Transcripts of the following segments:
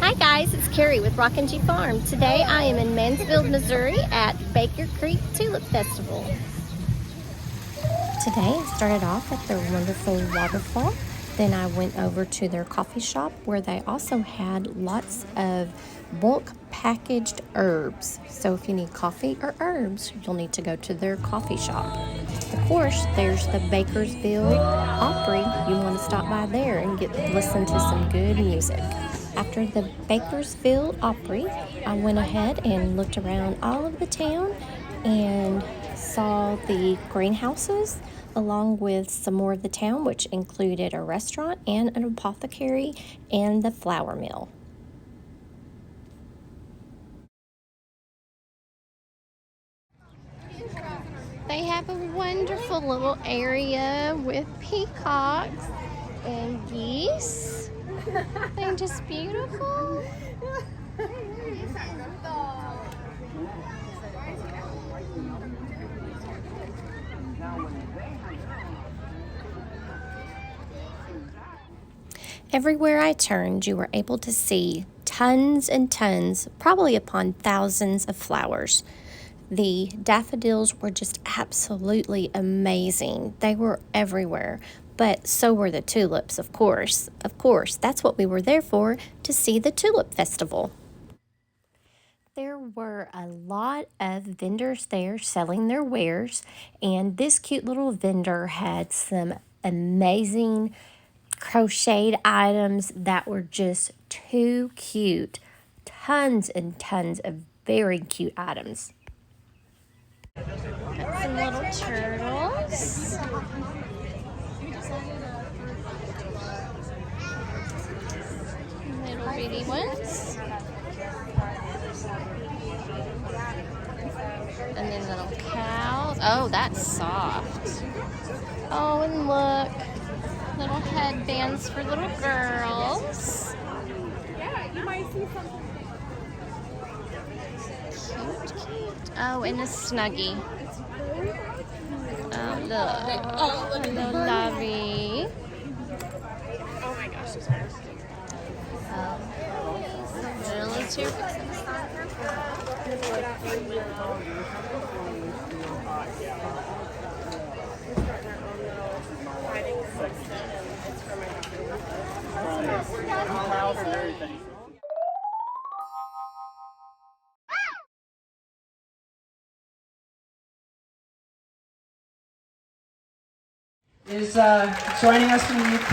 Hi guys, it's Carrie with Rockin' G Farm. Today I am in Mansfield, Missouri at Baker Creek Tulip Festival. Today I started off at their wonderful waterfall. Then I went over to their coffee shop where they also had lots of bulk packaged herbs. So if you need coffee or herbs, you'll need to go to their coffee shop. Of course, there's the Bakersfield Opry. You want to stop by there and listen to some good music. After the Bakersfield Opry, I went ahead and looked around all of the town and saw the greenhouses along with some more of the town, which included a restaurant and an apothecary and the flour mill. They have a wonderful little area with peacocks and geese. They're just beautiful. Everywhere I turned, you were able to see tons and tons, probably upon thousands of flowers. The daffodils were just absolutely amazing. They were everywhere, but so were the tulips, of course. Of course, that's what we were there for, to see the tulip festival. There were a lot of vendors there selling their wares, and this cute little vendor had some amazing crocheted items that were just too cute. Tons and tons of very cute items. Got some little turtles. Little bitty ones. And then little cows. Oh, that's soft. Oh, and look. Little headbands for little girls. Yeah, you might see something. Cute. Oh, and a Snuggie. Oh, look. Hello, Lovey. Oh my gosh, this one. Little's here. Is joining us from the UK.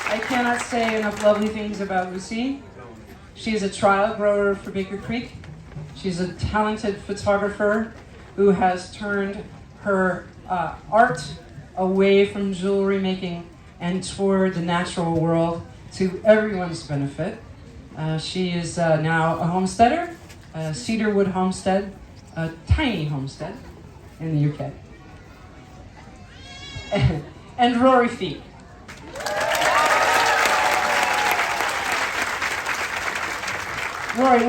I cannot say enough lovely things about Lucy. She is a trial grower for Baker Creek. She's a talented photographer who has turned her art away from jewelry making and toward the natural world to everyone's benefit. She is now a homesteader, a Cedarwood homestead, a tiny homestead in the UK. And Rory Feet. Rory,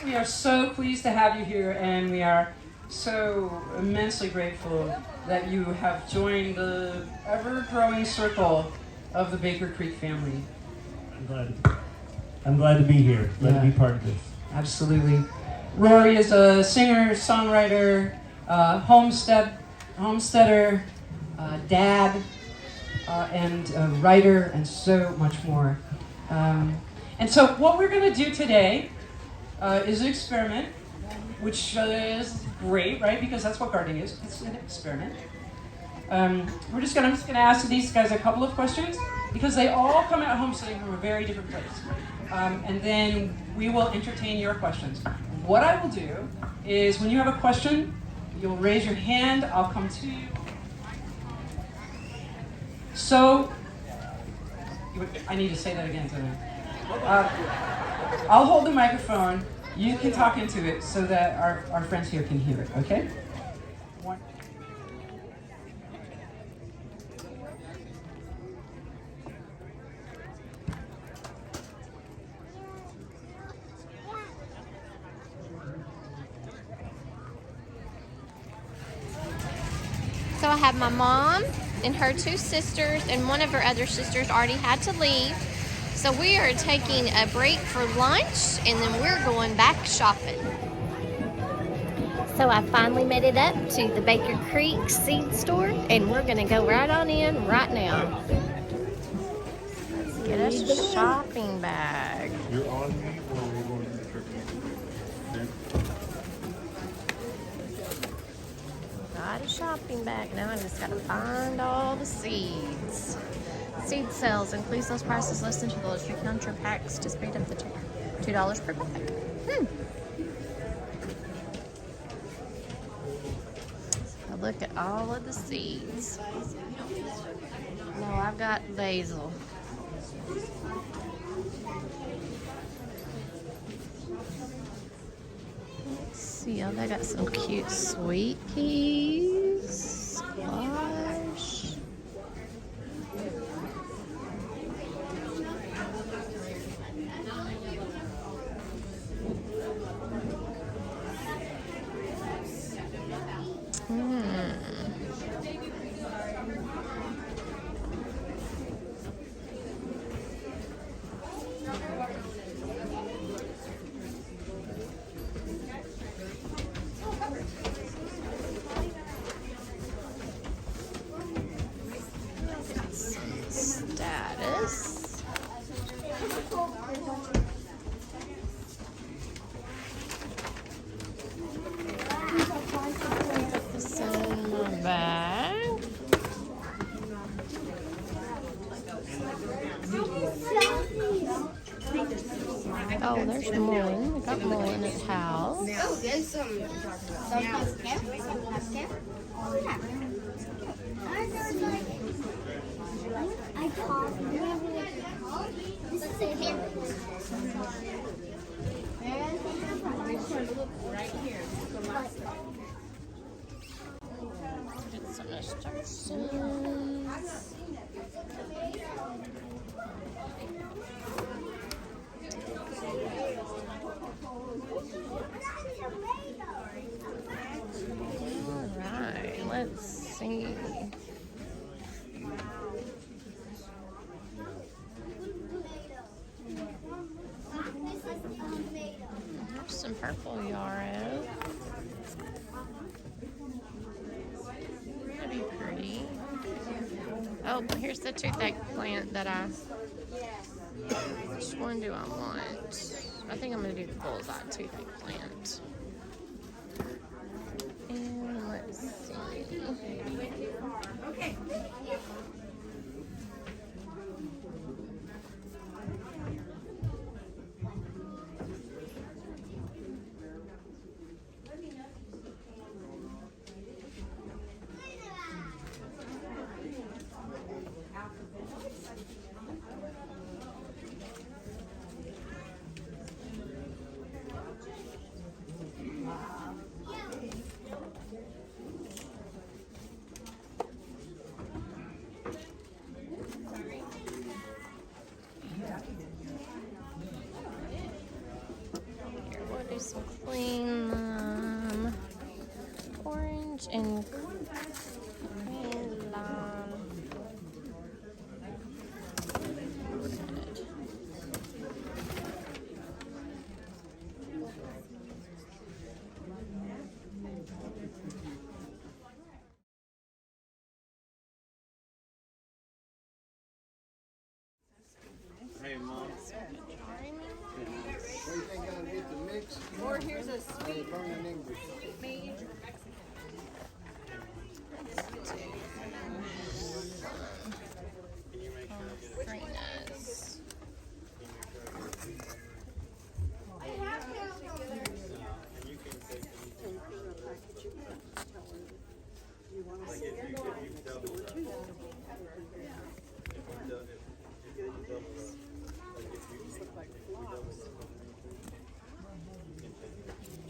we are so pleased to have you here, and we are so immensely grateful that you have joined the ever-growing circle of the Baker Creek family. I'm glad to be here. Glad to be part of this. Absolutely. Rory is a singer, songwriter, homesteader, dad, and a writer, and so much more. And so what we're going to do today is an experiment, which is great, right? Because that's what gardening is. It's an experiment. I'm just going to ask these guys a couple of questions, because they all come at homesteading from a very different place. And then we will entertain your questions. What I will do is, when you have a question, you'll raise your hand. I'll come to you. So, I need to say that again, don't I? I'll hold the microphone. You can talk into it so that our friends here can hear it, okay? One. So I have my mom and her two sisters, and one of her other sisters already had to leave. So we are taking a break for lunch and then we're going back shopping. So I finally made it up to the Baker Creek seed store and we're gonna go right on in right now. Let's get us a shopping bag. You're on me or we're going to the turkey? Got a shopping bag. Now I just gotta find all the seeds. Seed sales includes those prices listed to those counter packs to speed up the $2 per bag. So look at all of the seeds. No, I've got basil. Let's see, oh, they got some cute sweet peas, squash. Status. Put this in my bag. Oh, there's mullein. We got mullein at the house. Oh, there's some this is a campus. Right here. Get some nasturtiums. Alright, let's see. There's some purple yarrow. That'd be pretty. Oh, here's the toothache plant that which one do I want? I think I'm going to do the bullseye toothache plant. And let's see. Okay. Here, we'll do some clean orange and green lime. Hey, Mom. What do you think I'll get the mix? Or here's a sweet Burning English. made Frinas.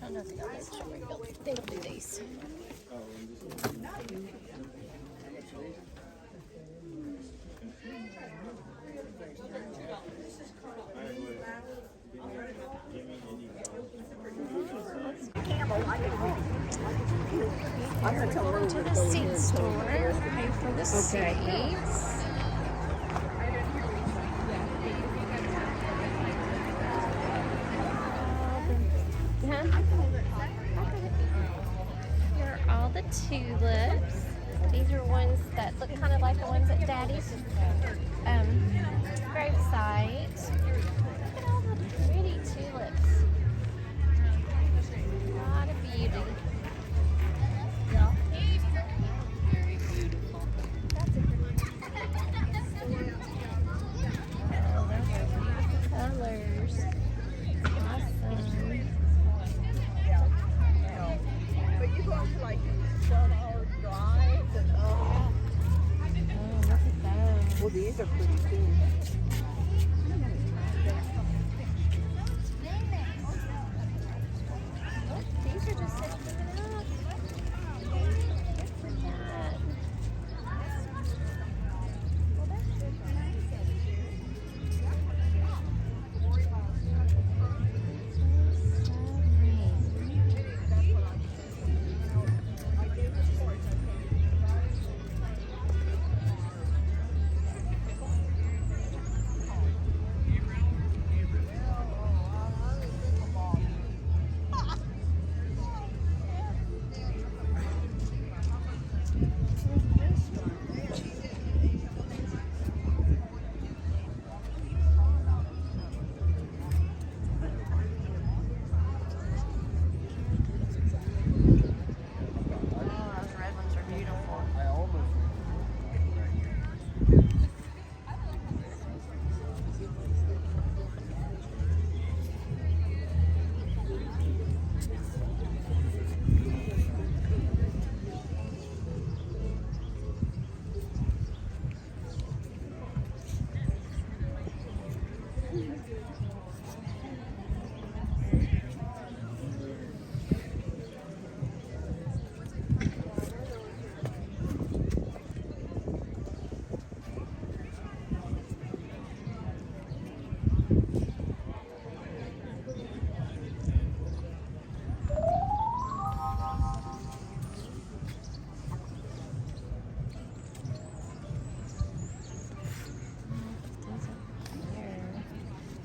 I don't think I'll make sure they'll do these. I'm gonna tell her To the seed store, pay for the seeds. tulips. These are ones that look kind of like the ones at Daddy's gravesite. Look at all the pretty tulips. A lot of beauty. Very beautiful. Oh, those are beautiful colors. Awesome. But you go to like 12-hour drives and Oh, look at those. well, these are pretty too. These are just so cute. Look at that.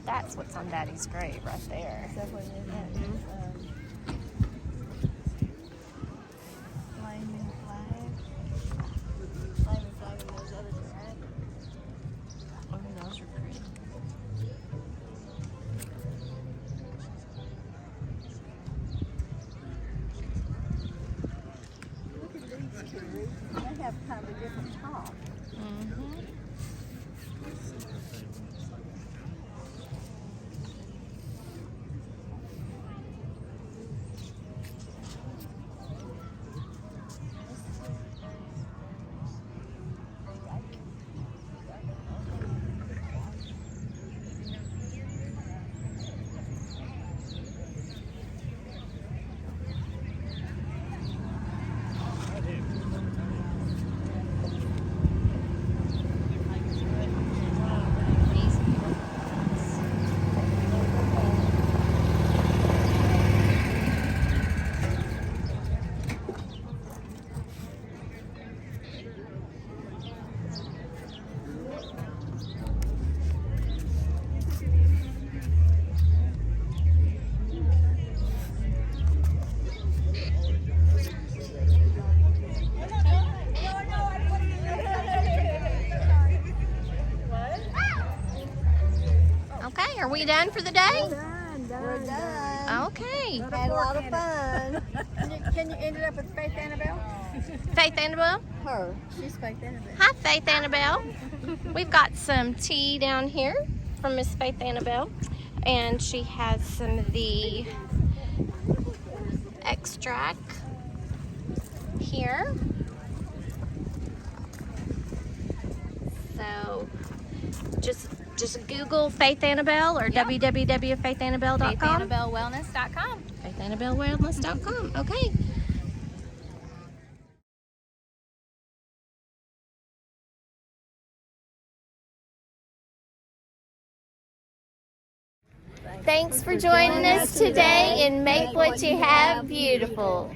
That's what's on Daddy's grave right there. Is that what it is? Flaming flag. Flaming flag and those others are red. Oh, those are pretty. Look at these trees. They have kind of a different top. Mm-hmm. Okay, are we done for the day? We're done. Okay. Had a lot of fun. Can you end it up with Faith Annabelle? Faith Annabelle. Her. She's Faith Annabelle. Hi, Faith Annabelle. We've got some tea down here from Miss Faith Annabelle, and she has some of the extract here. So just Google Faith Annabelle or www.faithannabelle.com. FaithAnnabelleWellness.com. FaithAnnabelleWellness.com. Okay. Thanks for joining us today and make what you have beautiful.